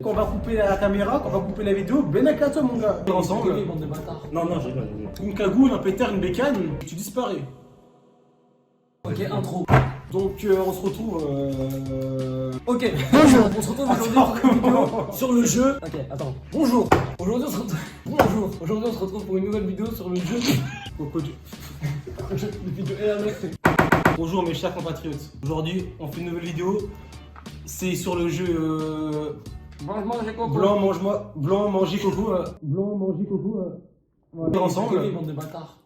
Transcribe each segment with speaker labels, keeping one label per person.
Speaker 1: Qu'on va couper la caméra, qu'on va couper la vidéo, ben à toi mon gars. Ensemble.
Speaker 2: Bande de bâtards.
Speaker 1: Non, je rigole. Une cagoule, un pétard, une bécane, tu disparais.
Speaker 2: Ok, intro.
Speaker 1: Donc on se retrouve.
Speaker 2: Ok, bonjour, on se retrouve aujourd'hui pour une vidéo sur le jeu. Ok, attends. Bonjour. Aujourd'hui on se retrouve pour une nouvelle vidéo sur le jeu. Le vidéo
Speaker 1: Bonjour mes chers compatriotes. Aujourd'hui on fait une nouvelle vidéo. C'est sur le jeu
Speaker 2: Manger coco.
Speaker 1: blanc manger coco. On va faire ensemble.
Speaker 2: Bande de bâtards.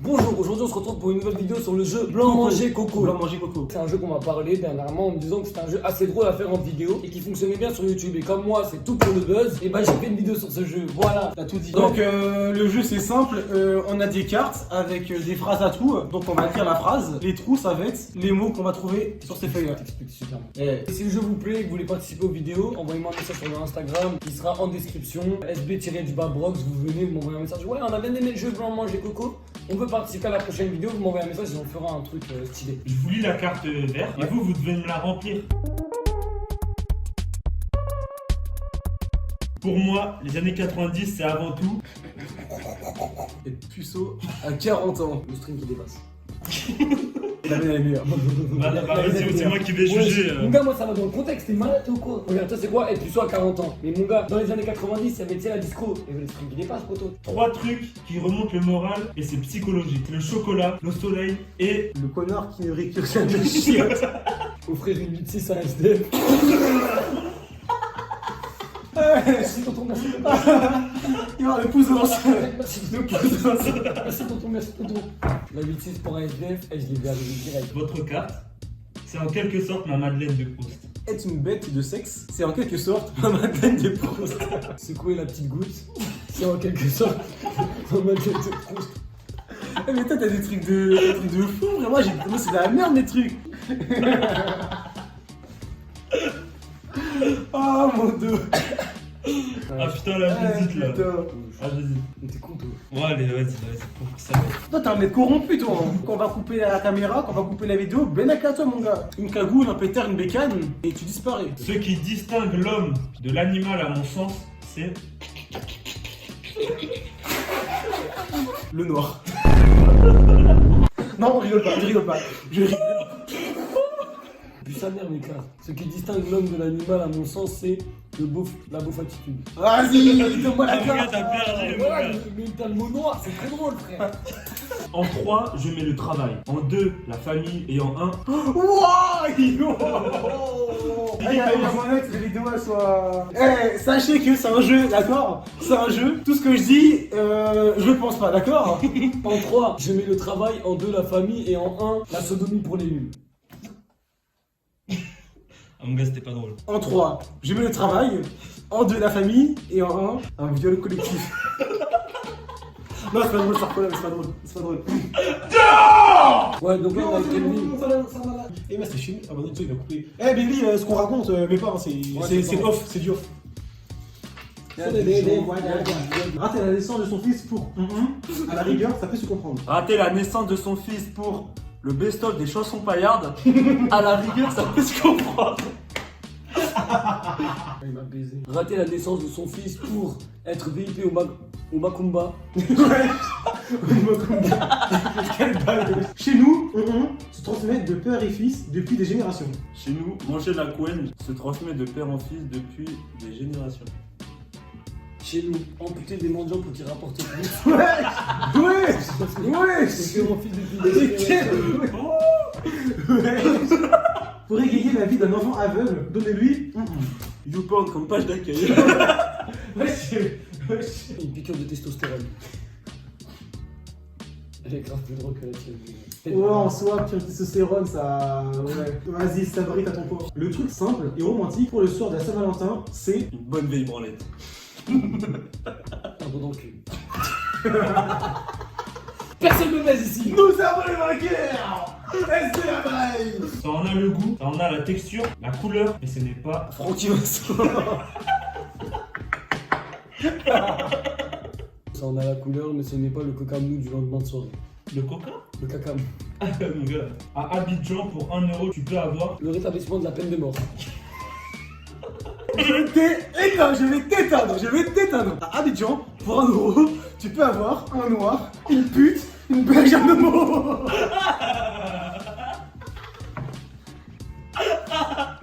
Speaker 2: Bonjour, aujourd'hui on se retrouve pour une nouvelle vidéo sur le jeu Blanc Manger Coco.
Speaker 1: Blanc manger coco.
Speaker 2: C'est un jeu qu'on m'a parlé dernièrement en me disant que c'était un jeu assez drôle à faire en vidéo et qui fonctionnait bien sur YouTube. Et comme moi c'est tout pour le buzz, et bah j'ai fait une vidéo sur ce jeu, voilà.
Speaker 1: T'as tout dit. Donc le jeu c'est simple, on a des cartes avec des phrases à trous. Donc on va écrire la phrase, les trous ça va être les mots qu'on va trouver sur ces feuilles-là.
Speaker 2: T'expliques super bien. Et si le jeu vous plaît et que vous voulez participer aux vidéos, envoyez-moi un message sur mon Instagram qui sera en description. SB-Brox, vous venez, vous m'envoyez un message. Ouais, on a bien aimé le jeu Blanc Manger Coco. On peut participer à la prochaine vidéo, vous m'envoyez un message et on fera un truc stylé.
Speaker 3: Je vous lis la carte verte et vous devez me la remplir. Pour moi, les années 90, c'est avant tout.
Speaker 1: Être puceau à 40 ans.
Speaker 2: Le stream qui dépasse.
Speaker 1: La mienne elle est meilleure.
Speaker 3: Vas-y, c'est moi qui vais juger.
Speaker 2: Mon gars, moi ça va dans le contexte, t'es malade ou quoi? Regarde, toi c'est quoi être puceau à 40 ans? Mais mon gars, dans les années 90, il y avait tu sais, la disco. Et le stream qui dépasse, poteau.
Speaker 3: 3 trucs qui remontent le moral et c'est psychologique. Le chocolat, le soleil et...
Speaker 1: Le connard qui ne récure jamais chiotte.
Speaker 2: Offrir une 8-6 à SDF. Merci tonton, merci tonton.
Speaker 1: Il va le pouce dans
Speaker 2: Merci tonton. Merci tonton, merci tonton. La 8-6 pour un SDF, et je l'ai vu arriver direct.
Speaker 3: votre carte. C'est en quelque sorte ma Madeleine de Proust.
Speaker 1: Être une bête de sexe, c'est en quelque sorte ma Madeleine de Proust.
Speaker 2: Secouer la petite goutte, c'est en quelque sorte ma Madeleine de Proust.
Speaker 1: Eh, mais toi t'as des trucs de fou, frère. Moi c'est de la merde mes trucs. Ah mon dos.
Speaker 3: Ah putain, la visite là.
Speaker 1: Putain.
Speaker 3: Ah, vas-y.
Speaker 2: Mais t'es con toi.
Speaker 3: Bon, allez, vas-y, pour que ça.
Speaker 1: Toi t'es un mec corrompu toi. Qu'on va couper la caméra, qu'on va couper la vidéo, ben à toi mon gars. Une cagoule, un pétard, une bécane, et tu disparais.
Speaker 3: Ce qui distingue l'homme de l'animal, à mon sens, c'est.
Speaker 1: Le noir. Non, on rigole pas, je rigole pas.
Speaker 2: Puis sa mère, mes gars. Ce qui distingue l'homme de l'animal, à mon sens, c'est la beauf attitude.
Speaker 1: Vas-y, donne-moi la
Speaker 3: Ah, mon gars,
Speaker 1: carte.
Speaker 3: t'as perdu, mon
Speaker 2: Voilà,
Speaker 3: gars.
Speaker 2: mais t'as le mot noir, c'est très drôle, frère.
Speaker 3: En 3, je mets le travail. En 2, la famille. Et en 1,
Speaker 1: Wouah, yo. Il y a moyen que les vidéos elles soient. Eh, sachez que c'est un jeu, d'accord? C'est un jeu. Tout ce que je dis, je le pense pas, d'accord?
Speaker 2: En 3, je mets le travail. En 2, la famille. Et en 1, la sodomie pour les nuls.
Speaker 3: Ah, mon gars, c'était pas drôle.
Speaker 1: En 3, je mets le travail. En 2, la famille. Et en 1, un viol collectif. Non, c'est pas drôle, c'est pas drôle. C'est pas drôle.
Speaker 2: Ouais, donc là, on a Kelvin.
Speaker 1: Eh, mais c'est chiant. Ah, bah, non, il va couper. Eh, baby, ce qu'on raconte, mais pas, c'est off, c'est du off. Rater la naissance de son fils pour. À la rigueur, ça peut se comprendre.
Speaker 4: Rater la naissance de son fils pour le best-of des chansons paillardes, à la rigueur, ça peut se comprendre.
Speaker 2: Il m'a baisé. Rater la naissance de son fils pour être VIP au Macumba.
Speaker 1: Quelle balle. Chez nous, se transmet de père et fils depuis des générations.
Speaker 4: Chez nous, manger la couenne se transmet de père en fils depuis des générations.
Speaker 2: Chez nous, amputer des mendiants pour qu'ils rapportent plus.
Speaker 1: Ouais.
Speaker 2: C'est mon fils depuis des générations.
Speaker 1: Pour égayer la vie d'un enfant aveugle, donnez-lui.
Speaker 4: YouPorn comme page d'accueil.
Speaker 2: Une piqûre de testostérone. Elle est grave plus drôle que la tienne.
Speaker 1: Ouais, en soi, pire testostérone, ça. Ouais. Vas-y, ça brille à ton corps. Le truc simple et romantique pour le soir de la Saint-Valentin, c'est.
Speaker 4: Une bonne vieille branlette.
Speaker 2: Un bon dans le cul. Personne ne baise ici.
Speaker 1: Nous avons les vainqueurs. SDF.
Speaker 3: Ça en a le goût, ça en a la texture, la couleur, mais ce n'est pas.
Speaker 1: Francky Vincent.
Speaker 2: Ça en a la couleur, mais ce n'est pas le coca mou du lendemain de soirée.
Speaker 3: Le coca.
Speaker 2: Le caca mou.
Speaker 3: Ah, mon gars. À Abidjan, pour 1 euro, tu peux avoir.
Speaker 2: Le rétablissement de la peine de mort.
Speaker 1: Je vais t'éteindre. À Abidjan, pour 1 euro, tu peux avoir un noir, une pute, une belge à homo.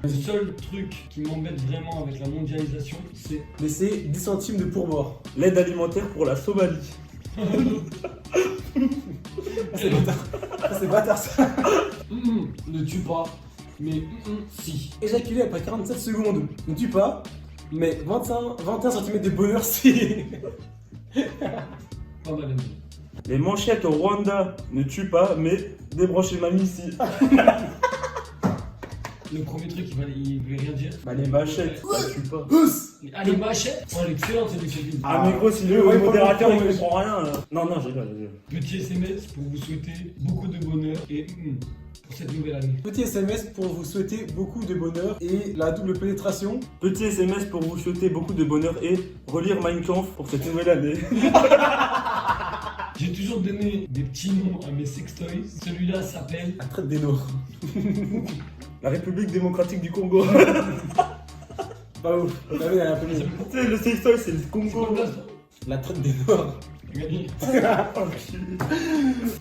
Speaker 2: Le seul truc qui m'embête vraiment avec la mondialisation, c'est
Speaker 1: Laissez 10 centimes de pourboire.
Speaker 4: L'aide alimentaire pour la Somalie.
Speaker 1: C'est bâtard. C'est bâtard ça.
Speaker 2: ne tue pas, mais si.
Speaker 1: Éjaculer après 47 secondes. Ne tue pas, mais 21 cm de bonheur si.
Speaker 2: Pas mal aimé.
Speaker 4: Les manchettes au Rwanda ne tuent pas, mais débranchez mamie ici.
Speaker 2: Le premier truc, il veut rien dire.
Speaker 4: Bah les machettes, ça tue pas.
Speaker 2: Allez, machette. Oh, elle est excellente cette discipline.
Speaker 4: Ah mais gros, si le
Speaker 1: ouais,
Speaker 4: modérateur il
Speaker 1: ouais.
Speaker 4: comprend rien là. Non, je rigole.
Speaker 2: Petit SMS pour vous souhaiter beaucoup de bonheur et pour cette nouvelle année.
Speaker 1: Petit SMS pour vous souhaiter beaucoup de bonheur et la double pénétration.
Speaker 4: Petit SMS pour vous souhaiter beaucoup de bonheur et relire Mein Kampf pour cette nouvelle année.
Speaker 2: J'ai toujours donné des petits noms à mes sextoys. Celui-là s'appelle
Speaker 1: La traite des Noirs.
Speaker 4: La République démocratique du Congo.
Speaker 1: Pas ouf. On avait un peu mieux.
Speaker 4: Tu sais, le sextoy c'est le Congo.
Speaker 1: La traite des Noirs.
Speaker 2: Gagné.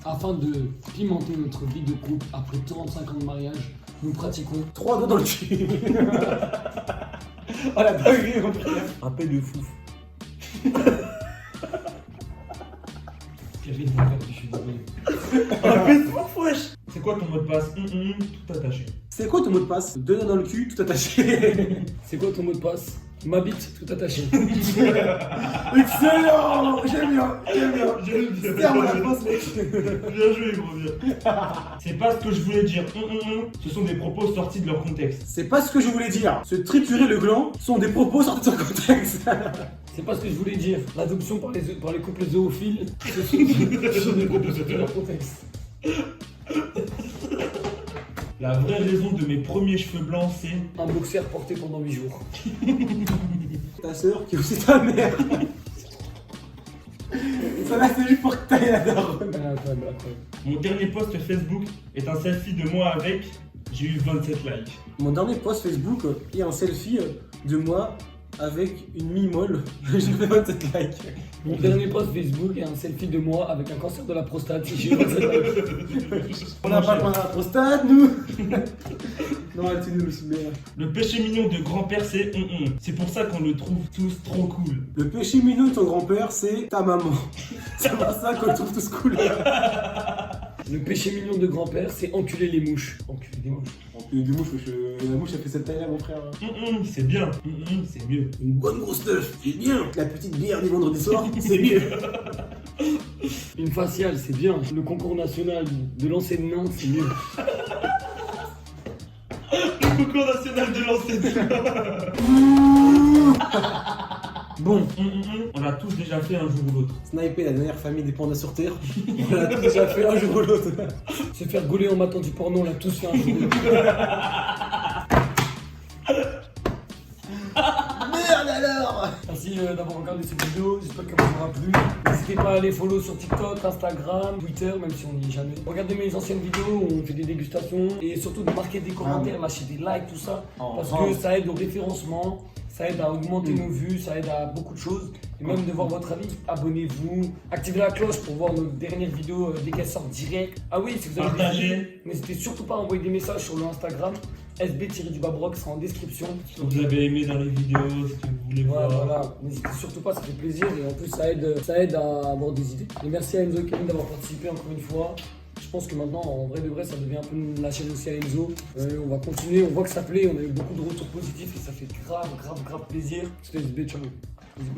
Speaker 2: Afin de pimenter notre vie de couple après 35 ans de mariage, nous pratiquons
Speaker 1: 3 doigts dans le cul. Oh la dinguerie en prière.
Speaker 4: Un peu de fou.
Speaker 2: Kevin, je suis désolé.
Speaker 4: Un peu de fou, wesh.
Speaker 3: C'est quoi ton mot de passe tout attaché.
Speaker 1: C'est quoi ton mot de passe? 2 doigts dans le cul, tout attaché.
Speaker 2: C'est quoi ton mot de passe? Ma bite, tout attaché.
Speaker 1: Excellent. J'aime bien. Serre-moi la passe, mec.
Speaker 3: Bien joué, gros, bien. C'est pas ce que je voulais dire. Ce sont des propos sortis de leur contexte.
Speaker 1: C'est pas ce que je voulais dire. Se triturer le gland sont des propos sortis de son contexte.
Speaker 2: C'est pas ce que je voulais dire. L'adoption par les couples zoophiles, ce sont des propos sortis de leur contexte.
Speaker 3: La vraie raison de mes premiers cheveux blancs, c'est...
Speaker 2: Un boxer porté pendant 8 jours.
Speaker 1: Ta sœur qui est aussi ta mère. Ça là c'est juste pour que t'ailles la daronne.
Speaker 3: Mon dernier post Facebook est un selfie de moi avec... J'ai eu 27 likes.
Speaker 1: Mon dernier post Facebook est un selfie de moi avec une mi-molle. J'ai fait 27 likes.
Speaker 2: Mon dernier post Facebook est un selfie de moi avec un cancer de la prostate. J'ai eu 27 likes.
Speaker 1: On n'a pas le la prostate, nous. Non, elle nous mais...
Speaker 3: Le péché mignon de grand-père, c'est... C'est pour ça qu'on le trouve tous trop cool.
Speaker 1: Le péché mignon de ton grand-père, c'est ta maman. C'est pour ça qu'on le trouve tous cool.
Speaker 2: Le péché mignon de grand-père, c'est enculer les mouches. Enculer des mouches.
Speaker 1: Des mouches, la mouche, elle fait cette taille-là, mon frère.
Speaker 3: C'est bien. C'est mieux.
Speaker 1: Une bonne grosse teuf, c'est bien. La petite bière du vendredi soir, c'est mieux.
Speaker 2: Une faciale, c'est bien. Le concours national de lancer de nain, c'est mieux.
Speaker 3: Le concours national de lancer
Speaker 1: Bon,
Speaker 3: On l'a tous déjà fait un jour ou l'autre.
Speaker 1: sniper la dernière famille des pandas sur Terre, on l'a tous déjà fait un jour ou l'autre.
Speaker 2: Se faire gauler en matant du porno, on l'a tous fait un jour.
Speaker 1: Merde alors.
Speaker 2: Merci d'avoir regardé cette vidéo, j'espère qu'elle vous aura plu. N'hésitez pas à aller follow sur TikTok, Instagram, Twitter, même si on n'y est jamais. Regardez mes anciennes vidéos où on fait des dégustations et surtout de marquer des commentaires, lâcher des likes, tout ça. Parce que ça aide au référencement, ça aide à augmenter nos vues, ça aide à beaucoup de choses. Et même de voir votre avis, abonnez-vous, activez la cloche pour voir nos dernières vidéos dès qu'elles sortent direct. Ah oui, si vous avez des
Speaker 3: Partagez.
Speaker 2: idées, n'hésitez surtout pas à envoyer des messages sur le Instagram. SB-Brock sera en description.
Speaker 3: Ce que vous avez aimé dans les vidéos, ce que vous voulez
Speaker 2: Ouais,
Speaker 3: voir.
Speaker 2: voilà, n'hésitez surtout pas, ça fait plaisir et en plus ça aide à avoir des idées. Et merci à Enzo et Kevin d'avoir participé encore une fois. Je pense que maintenant, en vrai de vrai, ça devient un peu la chaîne aussi à Enzo. On va continuer, on voit que ça plaît, on a eu beaucoup de retours positifs et ça fait grave plaisir. C'était SB, ciao. Bisous.